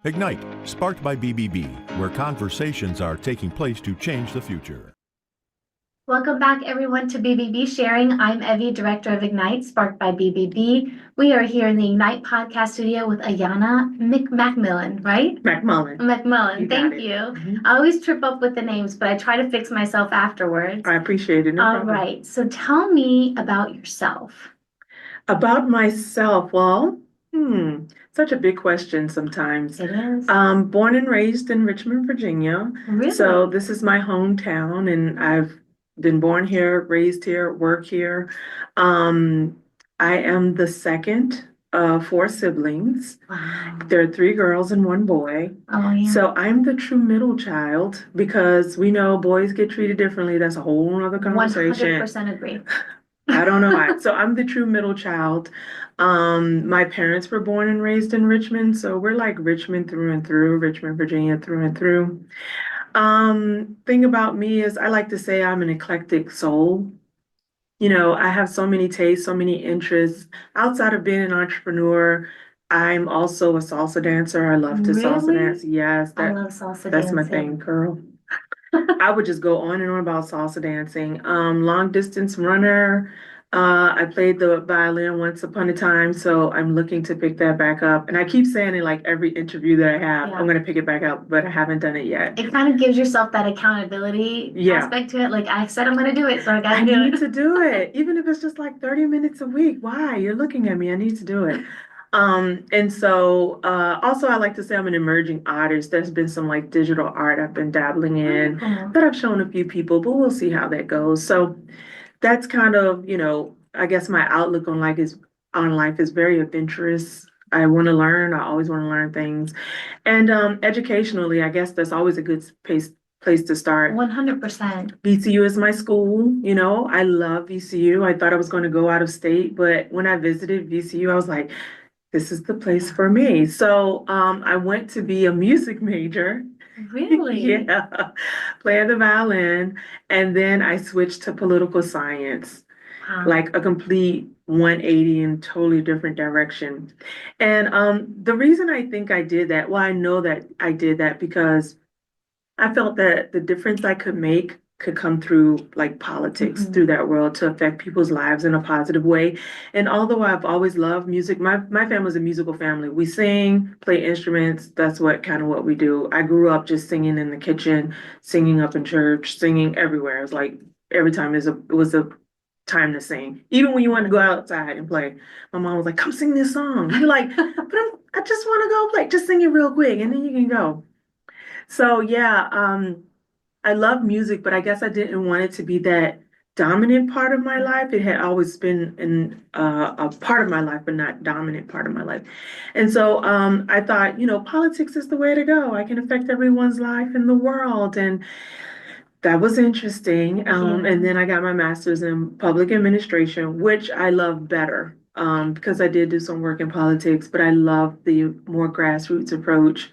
Ignite, sparked by BBB, where conversations are taking place to change the future. Welcome back, everyone, to BBB Sharing. I'm Evie, Director of Ignite, sparked by BBB. We are here in the Ignite podcast studio with Ayanna McMullen, right? McMullen. McMullen, thank you. Mm-hmm. I always trip up with the names, but I try to fix myself afterwards. I appreciate it. No All problem. right, so tell me about yourself. About myself, well, such a big question sometimes. It is. Born and raised in Richmond, Virginia. Really? So this is my hometown, and I've been born here, raised here, work here. I am the second of four siblings. Wow. There are three girls and one boy. Oh, yeah. So I'm the true middle child because we know boys get treated differently. That's a whole other conversation. 100% agree. I don't know why. So I'm the true middle child. My parents were born and raised in Richmond, so we're like Richmond through and through, Richmond, Virginia through and through. Thing about me is I like to say I'm an eclectic soul. You know, I have so many tastes, so many interests. Outside of being an entrepreneur, I'm also a salsa dancer. I love to salsa Really? dance. Yes, I love salsa that's my dancing. thing, girl. I would just go on and on about salsa dancing. Long distance runner. I played the violin once upon a time, so I'm looking to pick that back up. And I keep saying in like every interview that I have, Yeah. I'm going to pick it back up, but I haven't done it yet. It kind of gives yourself that accountability Yeah. aspect to it. Like I said, I'm going to do it, so I got I to do need it. to do it, even if it's just like 30 minutes a week. Why? You're looking at me. I need to do it. And so also I like to say I'm an emerging artist. There's been some like digital art I've been dabbling in Wonderful. that I've shown a few people, but we'll see how that goes. So that's kind of, I guess my outlook on life is very adventurous. I want to learn. I always want to learn things. And educationally, I guess that's always a good place to start. 100%. VCU is my school. I love VCU. I thought I was going to go out of state, but when I visited VCU, I was like, this is the place for me. So I went to be a music major. Really? Yeah, playing the violin. And then I switched to political science, Wow. like a complete 180 and totally different direction. And the reason I think I did that, well, I know that I did that because I felt that the difference I could make could come through like politics, Mhm. through that world to affect people's lives in a positive way. And although I've always loved music, my family's a musical family. We sing, play instruments. That's what we do. I grew up just singing in the kitchen, singing up in church, singing everywhere. It was like every time it was a time to sing. Even when you want to go outside and play, my mom was like, "Come sing this song." You're like, "But I just want to go play. Just sing it real quick, and then you can go." So yeah, I love music, but I guess I didn't want it to be that dominant part of my life. It had always been a part of my life, but not dominant part of my life. And so I thought, politics is the way to go. I can affect everyone's life in the world, and that was interesting. And then I got my master's in public administration, which I love better. Because I did do some work in politics, but I love the more grassroots approach.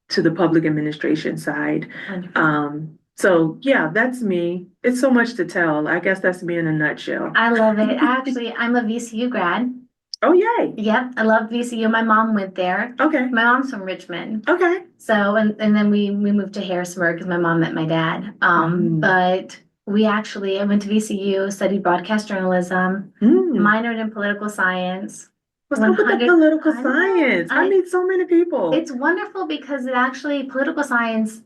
To the public administration side. Wonderful. So yeah, that's me. It's so much to tell. I guess that's me in a nutshell. I love it. Actually, I'm a VCU grad. Oh, yay. Yep, I love VCU. My mom went there. Okay. My mom's from Richmond. Okay. So, and then we moved to Harrisburg because my mom met my dad. But I went to VCU, studied broadcast journalism, minored in political science. What's up with the political science? I meet so many people. It's wonderful because political science,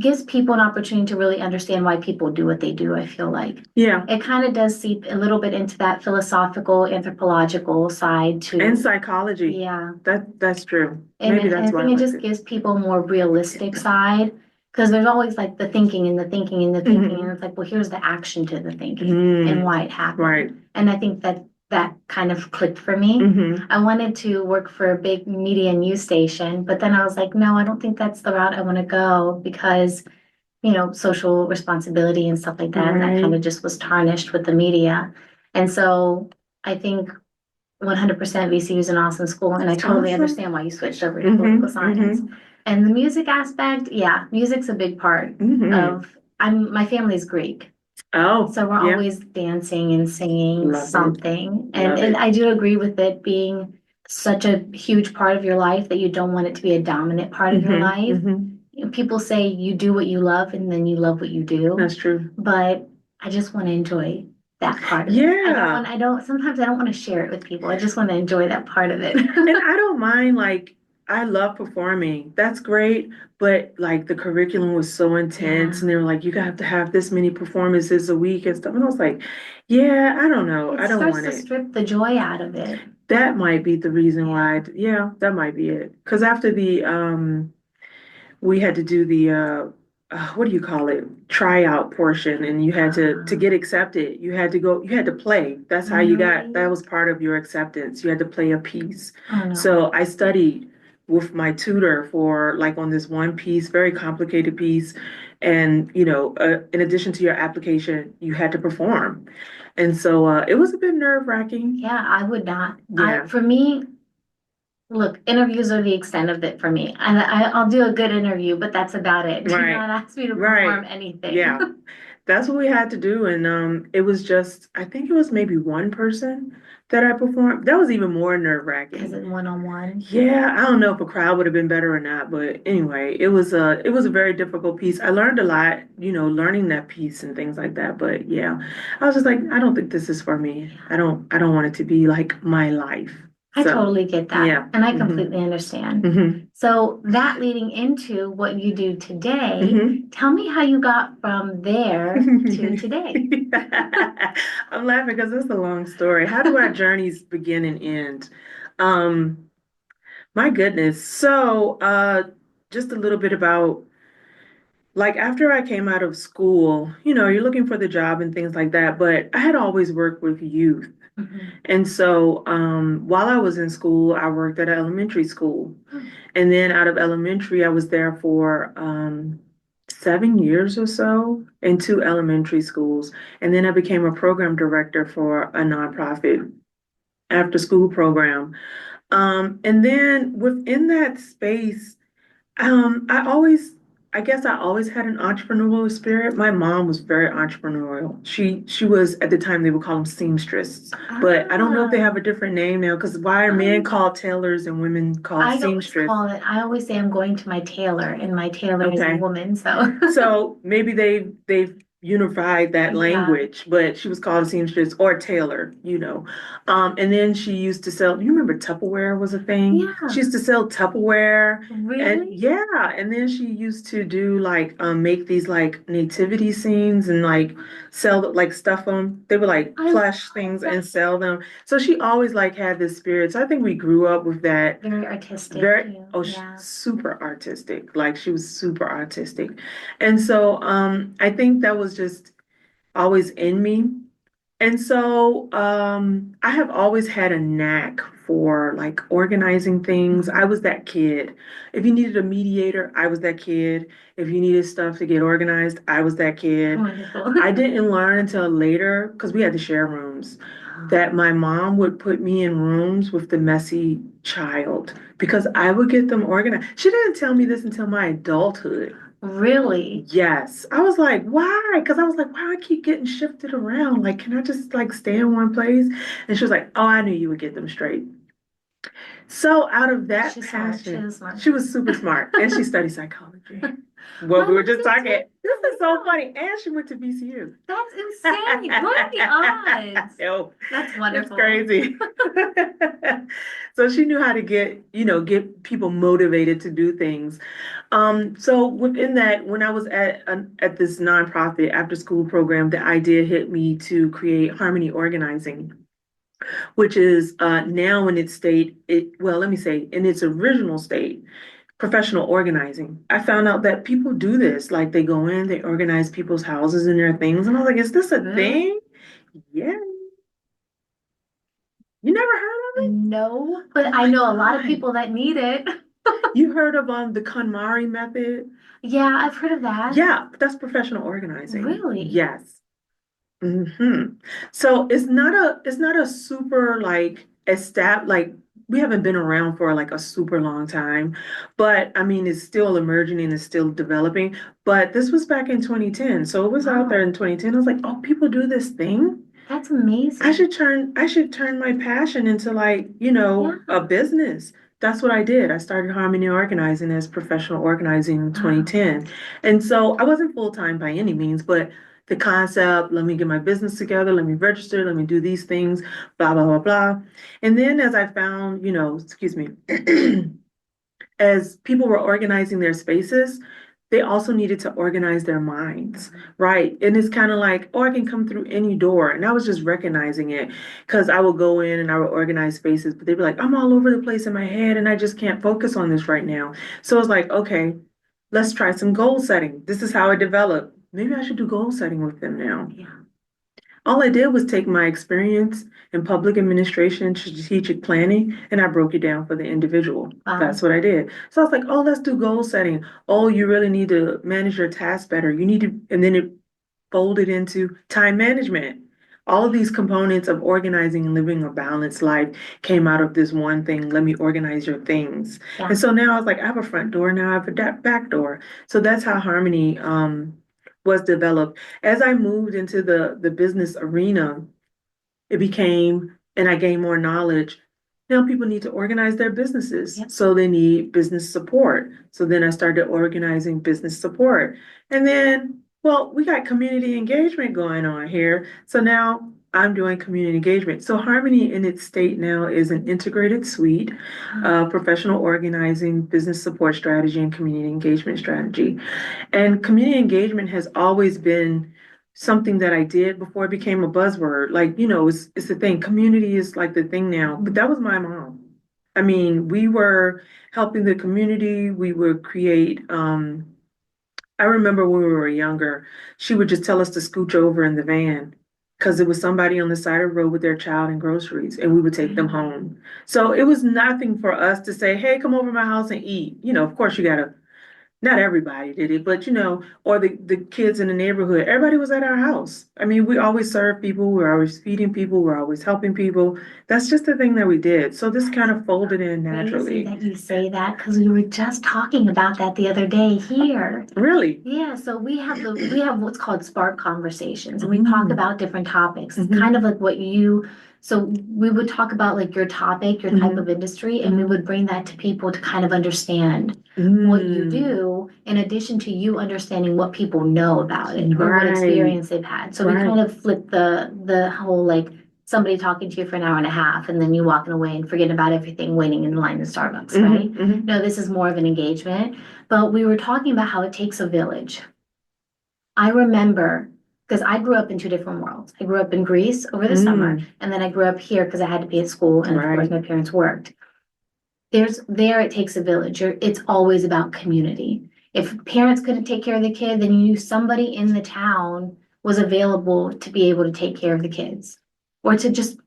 gives people an opportunity to really understand why people do what they do, I feel like. Yeah. It kind of does seep a little bit into that philosophical, anthropological side too. And psychology. Yeah. That's true. Maybe that's why I think it just gives people a more realistic side. Because there's always like the thinking and the thinking and the thinking. And it's like, well, here's the action to the thinking and why it happened. Right. And I think that kind of clicked for me. I wanted to work for a big media news station, but then I was like, no, I don't think that's the route I want to go because, social responsibility and stuff like that. And that kind of just was tarnished with the media. And so I think 100% VCU is an awesome school. And I totally understand why you switched over to political science. And the music aspect, yeah, music's a big part of, my family's Greek. Oh, so we're always dancing and singing something. And I do agree with it being such a huge part of your life that you don't want it to be a dominant part of your life. You know, people say you do what you love and then you love what you do. That's true. But I just want to enjoy that part of it. Yeah. Sometimes I don't want to share it with people. I just want to enjoy that part of it. And I don't mind, like, I love performing. That's great. But like the curriculum was so intense, Yeah. and they were like, you have to have this many performances a week and stuff. And I was like, yeah, I don't know. It I don't starts want to it. strip the joy out of it. That might be the reason why. Yeah. Yeah, that might be it. Because after the we had to do the what do you call it? Tryout portion, and you had to get accepted. You had to go. You had to play. That's how you got. That Really? was part of your acceptance. You had to play a piece. Oh no. So I studied with my tutor for like on this one piece, very complicated piece, and in addition to your application, you had to perform, and so it was a bit nerve-wracking. Yeah, I would not. Yeah, For me, look, interviews are the extent of it for me. And I'll do a good interview, but that's about it. Do right, not ask me to right. perform anything. Yeah. That's what we had to do. And it was just, I think it was maybe one person that I performed. That was even more Because nerve-wracking. it's one-on-one. Yeah, I don't know if a crowd would have been better or not, but anyway, it was a very difficult piece. I learned a lot, learning that piece and things like that. But yeah, I was just like, I don't think this is for me. I don't want it to be like my life. I So totally get that. yeah. And I Hmm. completely understand. Hmm. So that leading into what you do today, Hmm. tell me how you got from there to today. I'm laughing because it's a long story. How do our journeys begin and end? Um, my goodness. So, just a little bit about like after I came out of school, you're looking for the job and things like that, but I had always worked with youth. Mhm. And so, while I was in school, I worked at an elementary school. Hmm. And then out of elementary, I was there for 7 years or so in two elementary schools. And then I became a program director for a nonprofit after school program. And then within that space, I always, I guess I always had an entrepreneurial spirit. My mom was very entrepreneurial. She was at the time they would call them seamstresses, but I don't know if they have a different name now because why are men Ah. called tailors and women called seamstress? I always say I'm going to my tailor, and my tailor is a Okay. woman, so So maybe they've unified that yeah. language, but she was called a seamstress or tailor, you know. And then she used to sell, you remember Tupperware was a thing? Yeah, She used to sell Tupperware and really? yeah, and then she used to do like make these like nativity scenes and like sell like stuff them. They were like I love plush things that. and sell them. So she always like had this spirit. So I think we grew up with that Very artistic very, too. oh, Yeah. super artistic. Like she was super artistic. And so I think that was just always in me. And so I have always had a knack for like organizing things. I was that kid. If you needed a mediator, I was that kid. If you needed stuff to get organized, I was that kid. Wonderful. I didn't learn until later because we had to share rooms that my mom would put me in rooms with the messy child because I would get them organized. She didn't tell me this until my adulthood. Really? Yes. I was like, why? Because I was like, why I keep getting shifted around? Like, can I just like stay in one place? And she was like, oh, I knew you would get them straight. So out of that She's smart. She passion, is smart. she was super smart and she studied psychology. My Well, we were mom just did talking. too. This is so funny. And she went to VCU. That's insane. What are the odds? No, That's it's wonderful. crazy. So she knew how to get people motivated to do things. So within that, when I was at this nonprofit after school program, the idea hit me to create Harmony Organizing, which is now in its state, well, let me say, in its original state, professional organizing. I found out that people do this. Like they go in, they organize people's houses and their things. And I was like, is this a Really? thing? Yeah. You never heard of it? No, but Oh I my know a lot of God. people that need it. You heard of the KonMari method? Yeah, I've heard of that. Yeah, that's professional organizing. Really? Yes. So it's not a super like we haven't been around for like a super long time, but I mean it's still emerging and it's still developing. But this was back in 2010, so it was out there Wow. in 2010. I was like, oh, people do this thing. That's amazing. I should turn my passion into like, you know, Yeah. a business. That's what I did. I started Harmony Organizing as professional organizing in Wow. 2010. And so I wasn't full-time by any means, but the concept, let me get my business together, let me register, let me do these things, blah, blah, blah, blah. And then as I found, you know, excuse me, as people were organizing their spaces, they also needed to organize their minds, right? And it's kind of like, oh, I can come through any door. And I was just recognizing it because I would go in and I would organize spaces, but they'd be like, I'm all over the place in my head and I just can't focus on this right now. So it's like, okay, let's try some goal setting. This is how I developed. Maybe I should do goal setting with them now. Yeah. All I did was take my experience in public administration and strategic planning and I broke it down for the individual. Wow. That's what I did. So I was like, oh, let's do goal setting. Oh, you really need to manage your tasks better. You need to, and then it folded into time management. All of these components of organizing and living a balanced life came out of this one thing. Let me organize your things. Yeah. And so now I was like, I have a front door, now I have a back door. So that's how Harmony was developed. As I moved into the business arena, it became, and I gained more knowledge. Now people need to organize their businesses. Yep. So they need business support. So then I started organizing business support. And then, well, we got community engagement going on here. So now I'm doing community engagement. So Harmony in its state now is an integrated suite of professional organizing, business support strategy, and community engagement strategy. And community engagement has always been something that I did before it became a buzzword. Like, you know, it's the thing. Community is like the thing now, but that was my mom. I mean, we were helping the community. We would create, I remember when we were younger, she would just tell us to scooch over in the van because it was somebody on the side of the road with their child and groceries, and we would take them home. So it was nothing for us to say, hey, come over to my house and eat. You know, of course, you got to not everybody did it, but you know, or the kids in the neighborhood, everybody was at our house. I mean, we always served people, we were always feeding people, we were always helping people. That's just the thing that we did. So this kind of folded in Crazy naturally. that you say that because we were just talking about that the other day here. Really? Yeah, so we have what's called spark conversations, and we talk about different topics. It's Mhm. kind of like so we would talk about like your topic, your type of industry, and we would bring that to people to kind of understand what you do, in addition to you understanding what people know about it or what Right. experience they've had. So we Right. kind of flip the whole like somebody talking to you for an hour and a half and then you walking away and forgetting about everything waiting in line at Starbucks, right? No, this is more of an engagement. But we were talking about how it takes a village. I remember because I grew up in two different worlds. I grew up in Greece over the summer, and then I grew up here because I had to be at school, and of course my parents worked. It takes a village. It's always about community. If parents couldn't take care of the kid, then you knew somebody in the town was available to be able to take care of the kids, or to just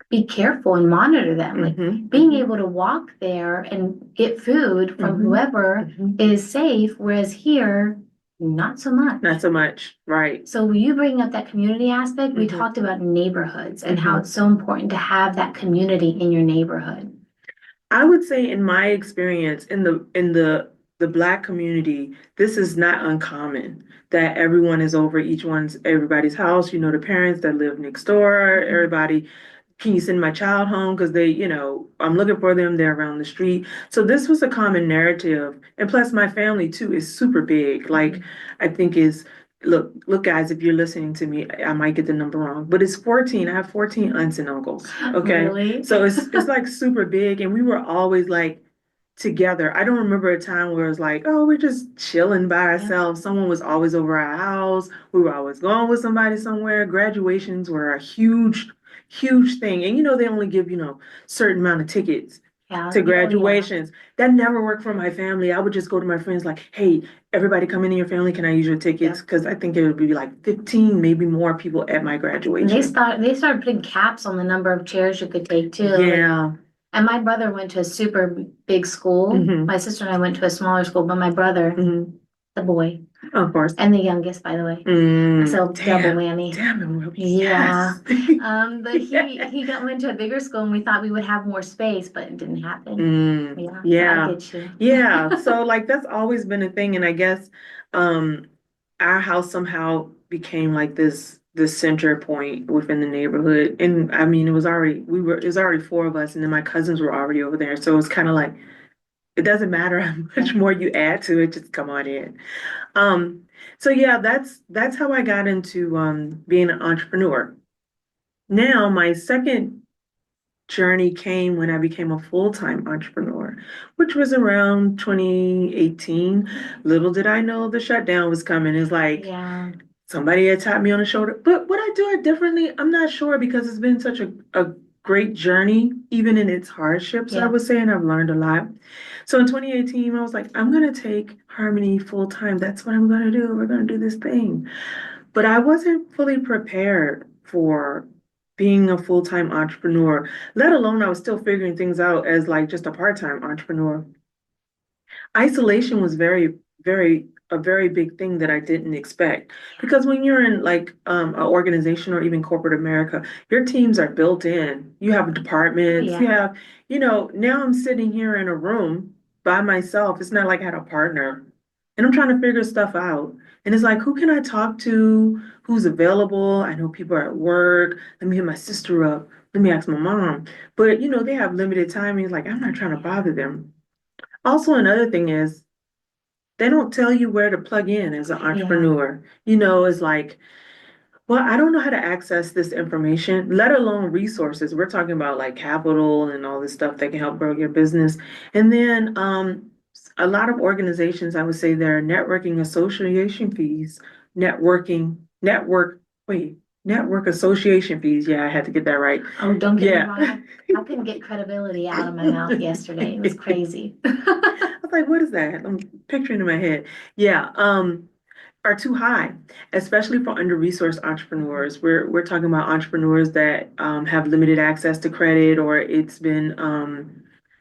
be careful and monitor them. Like being able to walk there and get food from whoever is safe, whereas here, not so much. Not so much, right. So when you bring up that community aspect, we talked about neighborhoods and how it's so important to have that community in your neighborhood. I would say in my experience in the Black community, this is not uncommon that everyone is over everybody's house. You know, the parents that live next door, everybody. Can you send my child home? Because they, you know, I'm looking for them. They're around the street. So this was a common narrative. And plus my family too is super big. Like I think is, look, guys, if you're listening to me, I might get the number wrong, but it's 14. I have 14 aunts and uncles. Okay. Really? So it's like super big. And we were always like together. I don't remember a time where it was like, oh, we're just chilling by ourselves. Someone was always over our house. We were always going with somebody somewhere. Graduations were a huge thing. And you know, they only give, you know, certain amount of tickets to graduations. That never worked for my family. I would just go to my friends like, hey, everybody come in your family, can I use your tickets? Because I think it would be like 15, maybe more people at my graduation. And they started putting caps on the number of chairs you could take too. Yeah. And my brother went to a super big school. My sister and I went to a smaller school, but my brother, the boy, of course, and the youngest, by the way. So double whammy. Damn, yeah. yes. But he went to a bigger school, and we thought we would have more space, but it didn't happen. Yeah. So I get you. Yeah. So like that's always been a thing, and I guess our house somehow became like this the center point within the neighborhood. And I mean, it was already four of us, and then my cousins were already over there. So it was kind of like, it doesn't matter how much more you add to it, just come on in. Um, so yeah, that's how I got into being an entrepreneur. Now, my second journey came when I became a full-time entrepreneur, which was around 2018. Little did I know the shutdown was coming. It's like Yeah. somebody had tapped me on the shoulder. But would I do it differently? I'm not sure because it's been such a great journey, even in its hardships, I Yeah. would say, and I've learned a lot. So in 2018, I was like, I'm gonna take Harmony full time. That's what I'm gonna do. We're gonna do this thing. But I wasn't fully prepared for being a full-time entrepreneur, let alone I was still figuring things out as like just a part-time entrepreneur. Isolation was a very big thing that I didn't expect. Because when you're in like an organization or even corporate America, your teams are built in. You have departments, you Yeah. have, now I'm sitting here in a room by myself. It's not like I had a partner. And I'm trying to figure stuff out. And it's like, who can I talk to? Who's available? I know people are at work. Let me hit my sister up. Let me ask my mom. But they have limited time. And it's like, I'm not trying to bother them. Also, another thing is they don't tell you where to plug in as an Yeah. entrepreneur. It's like, well, I don't know how to access this information, let alone resources. We're talking about like capital and all this stuff that can help grow your business. And then a lot of organizations, I would say there are networking association fees, networking, network, wait, network association fees. Yeah, I had to get that right. Oh, don't get me Yeah. wrong. I couldn't get credibility out of my mouth yesterday. It was crazy. I was like, what is that? I'm picturing in my head. Yeah, are too high, especially for under-resourced entrepreneurs. We're talking about entrepreneurs that have limited access to credit, or it's been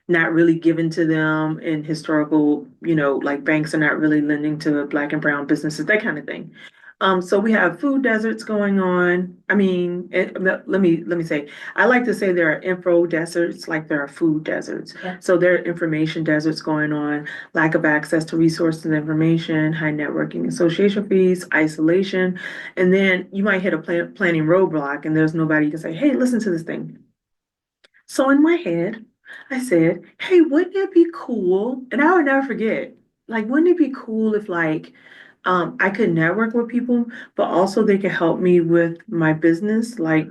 not really given to them in historical, like banks are not really lending to Black and brown businesses, that kind of thing. So we have food deserts going on. I mean, let me say, I like to say there are info deserts, like there are food deserts. Yeah. So there are information deserts going on, lack of access to resources and information, high networking association fees, isolation, and then you might hit a planning roadblock, and there's nobody you can say, "Hey, listen to this thing." So in my head, I said, "Hey, wouldn't it be cool?" And I would never forget. Like, wouldn't it be cool if I could network with people, but also they could help me with my business, like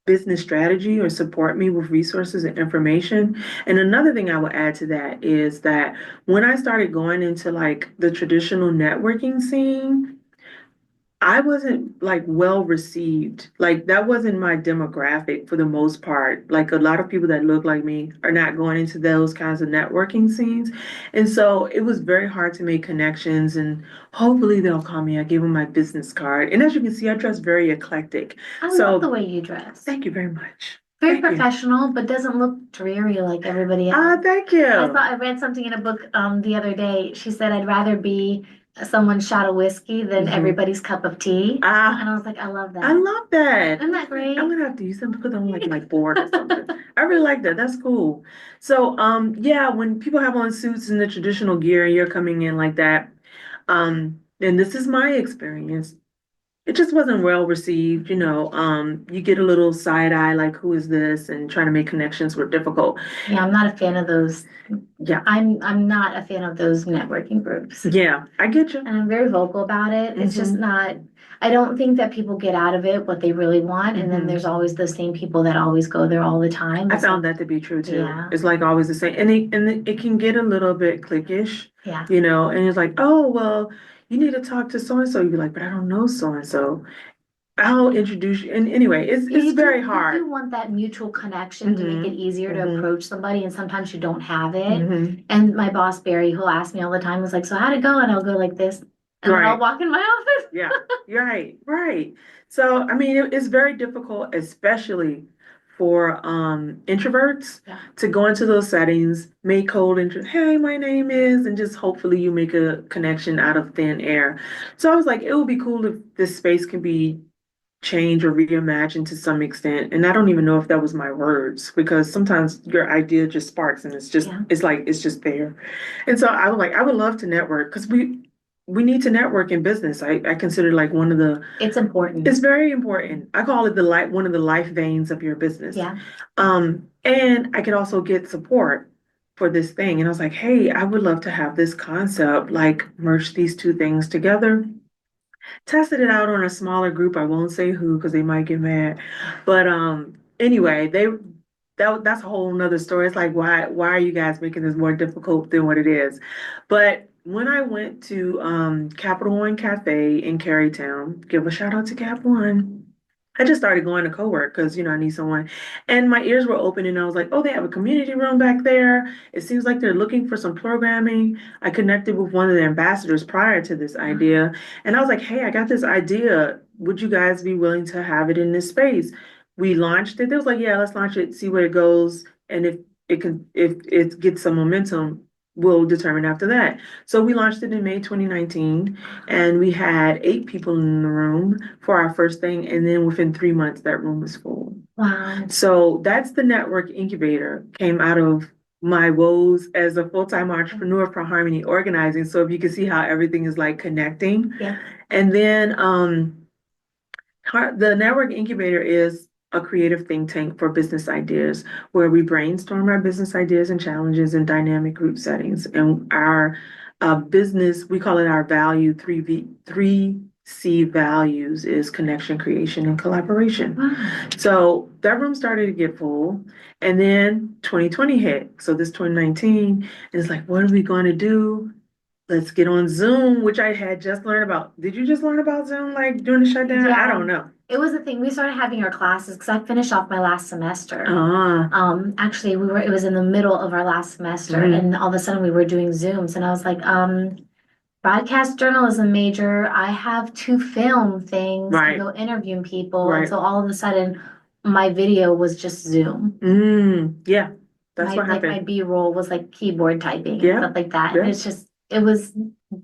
business strategy, or support me with resources and information. And another thing I would add to that is that when I started going into like the traditional networking scene, I wasn't like well received. Like that wasn't my demographic for the most part. Like a lot of people that look like me are not going into those kinds of networking scenes. And so it was very hard to make connections, and hopefully they'll call me. I gave them my business card. And as you can see, I dress very eclectic. I love So the way you dress. thank you very much. Very Thank you. professional, but doesn't look dreary like everybody Ah, else. thank you. I read something in a book the other day. She said I'd rather be someone's shot of whiskey than Mhm. everybody's cup of tea. Ah, And I was like, I love I that. love that. Isn't that great? I'm gonna have to use them to put on like my board or something. I really like that. That's cool. So, yeah, when people have on suits and the traditional gear and you're coming in like that, and this is my experience, it just wasn't well received. You get a little side eye, like, who is this? And trying to make connections were difficult. Yeah, I'm not a fan of those. Yeah, I'm not a fan of those networking groups. yeah, I get you. And I'm very vocal about it. It's just not, I don't think that people get out of it what they really want. And then there's always those same people that always go there all the time. I It's found like, that to be true too. yeah, It's like always the same, and it can get a little bit cliquish, yeah. and it's like, oh well, you need to talk to so and so. You'd be like, but I don't know so and so. I'll introduce you. And anyway, it's very You hard. do want that mutual connection to make it easier to mhm. approach somebody, and sometimes you don't have it. Mhm. And my boss, Barry, who'll ask me all the time, is like, so how'd it go? And I'll go like this, and then I'll Right. walk in my office. Yeah, you're right, right. So I mean, it's very difficult, especially for introverts, Yeah. to go into those settings, make cold intro. Hey, my name is, and just hopefully you make a connection out of thin air. So I was like, it would be cool if this space can be changed or reimagined to some extent. And I don't even know if that was my words, because sometimes your idea just sparks and it's just Yeah. it's like it's just there. And so I was like, I would love to network, because we need to network in business. I consider like It's important. it's very important. I call it one of the life veins of your business. Yeah. And I could also get support for this thing. And I was like, hey, I would love to have this concept, like merge these two things together. Tested it out on a smaller group. I won't say who because they might get mad. But anyway, that's a whole nother story. It's like why are you guys making this more difficult than what it is? But when I went to Capital One Cafe in Carytown, give a shout out to Cap One. I just started going to co-work because, I need someone. And my ears were open and I was like, oh, they have a community room back there. It seems like they're looking for some programming. I connected with one of the ambassadors prior to this idea. And I was like, hey, I got this idea. Would you guys be willing to have it in this space? We launched it. They was like, yeah, let's launch it, see where it goes. And if it gets some momentum, we'll determine after that. So we launched it in May 2019, and we had 8 people in the room for our first thing. And then within 3 months, that room was full. Wow. So that's the network incubator, came out of my woes as a full-time entrepreneur for Harmony Organizing. So if you can see how everything is like connecting. Yeah. And then the network incubator is a creative think tank for business ideas where we brainstorm our business ideas and challenges in dynamic group settings. And our business, we call it our value, 3C values is connection, creation, and collaboration. Wow. So that room started to get full. And then 2020 hit. So this 2019, and it's like, what are we going to do? Let's get on Zoom, which I had just learned about. Did you just learn about Zoom like during the shutdown? Yeah. I don't know. It was a thing. We started having our classes because I finished off my last semester. Actually, it was in the middle of our last semester, and all of a sudden we were doing Zooms, and I was like, broadcast journalism major. I have to film things and go interviewing people, and so all of a sudden, my video was just Zoom. Yeah, that's what happened. Like my B-roll was like keyboard typing and stuff like that, and it was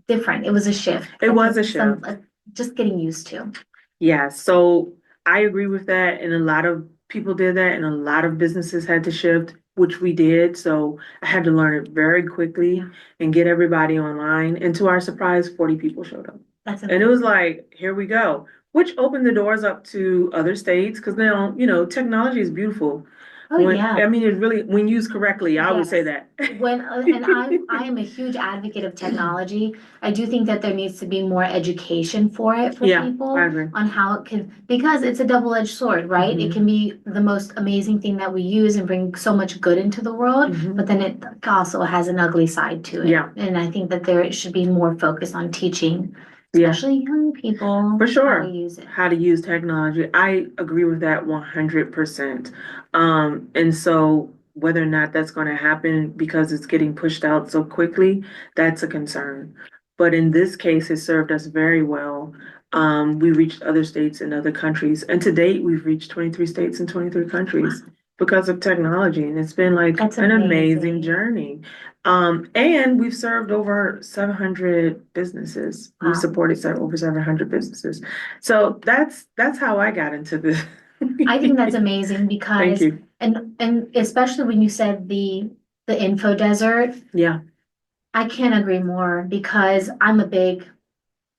different. It was a shift. It was a shift. Just getting used to. Yeah, so I agree with that. And a lot of people did that, and a lot of businesses had to shift, which we did. So I had to learn it very quickly and get everybody online. And to our surprise, 40 people showed up. And it was like, here we go, which opened the doors up to other states because now, technology is beautiful. I mean, it really, when used correctly, I would say that. I am a huge advocate of technology. I do think that there needs to be more education for people on how it can, because it's a double-edged sword, right? It can be the most amazing thing that we use and bring so much good into the world, but then it also has an ugly side to it. Yeah. And I think that there should be more focus on teaching, especially young people, for sure, how to use technology. I agree with that 100%. And so whether or not that's going to happen because it's getting pushed out so quickly, that's a concern. But in this case, it served us very well. We reached other states and other countries, and to date, we've reached 23 states and 23 countries because of technology, and it's been like an amazing journey. And we've served over 700 businesses. We've supported over 700 businesses. So that's how I got into this. I think that's amazing because, Thank you. And especially when you said the info desert. Yeah. I can't agree more because I'm a big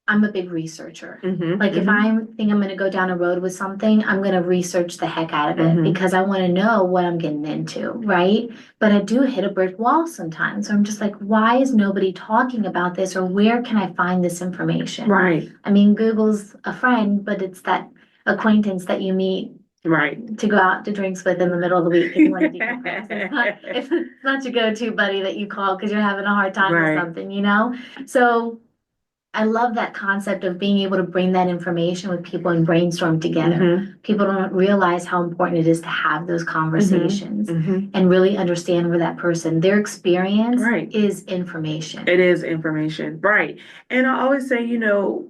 researcher. Like if I think I'm going to go down a road with something, I'm going to research the heck out of it because I want to know what I'm getting into, right? But I do hit a brick wall sometimes. So I'm just like, why is nobody talking about this, or where can I find this information? Right. I mean, Google's a friend, but it's that acquaintance that you meet to go out to drinks with in the middle of the week if you want to decompress. It's not your go-to buddy that you call because you're having a hard time with something, So I love that concept of being able to bring that information with people and brainstorm together. People don't realize how important it is to have those conversations and really understand where that person, their experience is information. It is information. Right. And I always say, you know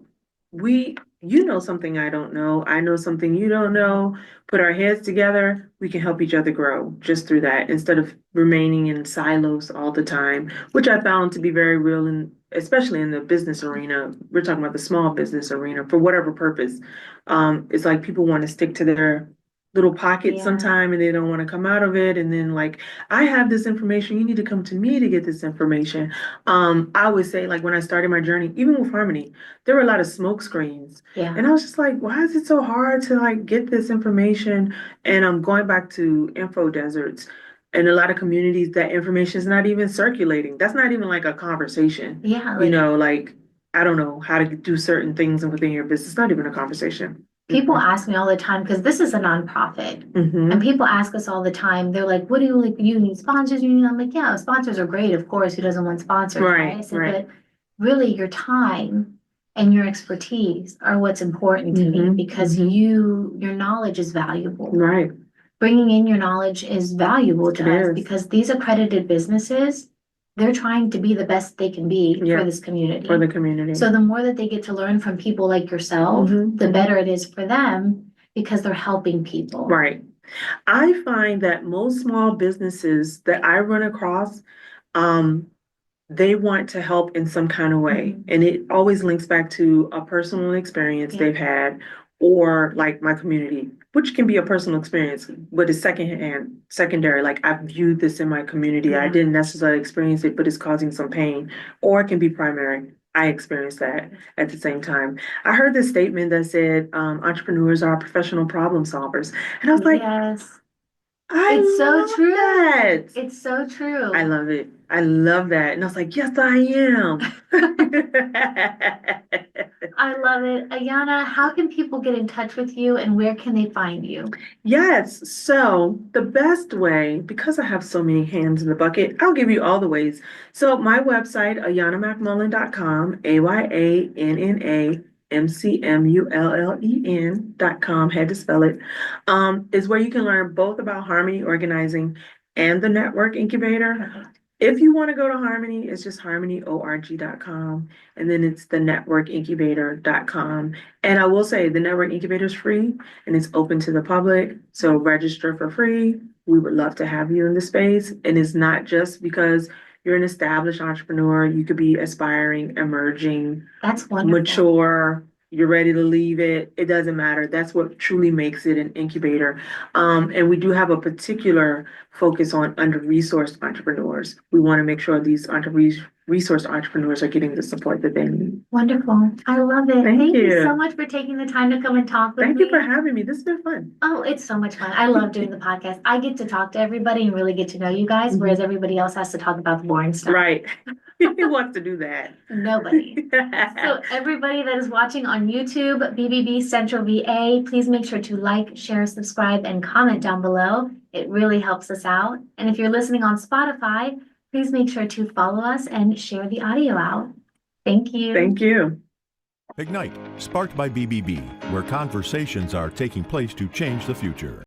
something I don't know. I know something you don't know. Put our heads together. We can help each other grow just through that instead of remaining in silos all the time, which I found to be very real, especially in the business arena. We're talking about the small business arena for whatever purpose. It's like people want to stick to little pocket Yeah. sometime and they don't want to come out of it. And then like, I have this information, you need to come to me to get this information. I would say like when I started my journey, even with Harmony, there were a lot of smoke screens. Yeah. And I was just like, why is it so hard to like get this information? And I'm going back to info deserts. In a lot of communities, that information is not even circulating. That's not even like a conversation. Yeah. You Like know, like I don't know how to do certain things within your business. It's not even a conversation. people ask me all the time, because this is a nonprofit. Mm-hmm. And people ask us all the time, they're like, what do you like? You need sponsors? You need, I'm like, yeah, sponsors are great, of course. Who doesn't want sponsors, right? I said, Right. but really your time and your expertise are what's important to me, Mhm, because mhm. your knowledge is valuable. Right. Bringing in your knowledge is valuable to It us is. because these accredited businesses, they're trying to be the best they can be Yeah. for this community. For the community. So the more that they get to learn from people like yourself, Mhm, the mhm. better it is for them because they're helping people. Right. I find that most small businesses that I run across, um, they want to help in some kind of way. Mhm. And it always links back to a personal experience Yeah. they've had or like my community, which can be a personal experience, but it's secondary. Like I've viewed this in my community. I Yeah. didn't necessarily experience it, but it's causing some pain. Or it can be primary. I experienced that at the same time. I heard this statement that said entrepreneurs are professional problem solvers. And I was like, Yes. I It's so love true. that. It's so true. I love it. I love that. And I was like, yes, I am. I love it. Ayanna, how can people get in touch with you and where can they find you? Yes. So the best way, because I have so many hands in the bucket, I'll give you all the ways. So my website, AyannaMcMullen.com, AyannaMcMullen.com, had to spell it, is where you can learn both about Harmony Organizing and the Network Incubator. Perfect. If you want to go to Harmony, it's just harmonyorg.com. And then it's the networkincubator.com. And I will say the network incubator is free and it's open to the public. So register for free. We would love to have you in the space. And it's not just because you're an established entrepreneur, you could be aspiring, emerging, That's wonderful. mature, you're ready to leave it. It doesn't matter. That's what truly makes it an incubator. And we do have a particular focus on under-resourced entrepreneurs. We want to make sure these under-resourced entrepreneurs are getting the support that they need. Wonderful. I love it. Thank Thank you you. so much for taking the time to come and talk with Thank me. you for having me. This has been fun. Oh, it's so much fun. I love doing the podcast. I get to talk to everybody and really get to know you guys, whereas everybody else has to talk about the boring stuff. Right. Who wants to do that? Nobody. So everybody that is watching on YouTube, BBB Central VA, please make sure to like, share, subscribe, and comment down below. It really helps us out. And if you're listening on Spotify, please make sure to follow us and share the audio out. Thank you. Thank you. Ignite, sparked by BBB, where conversations are taking place to change the future.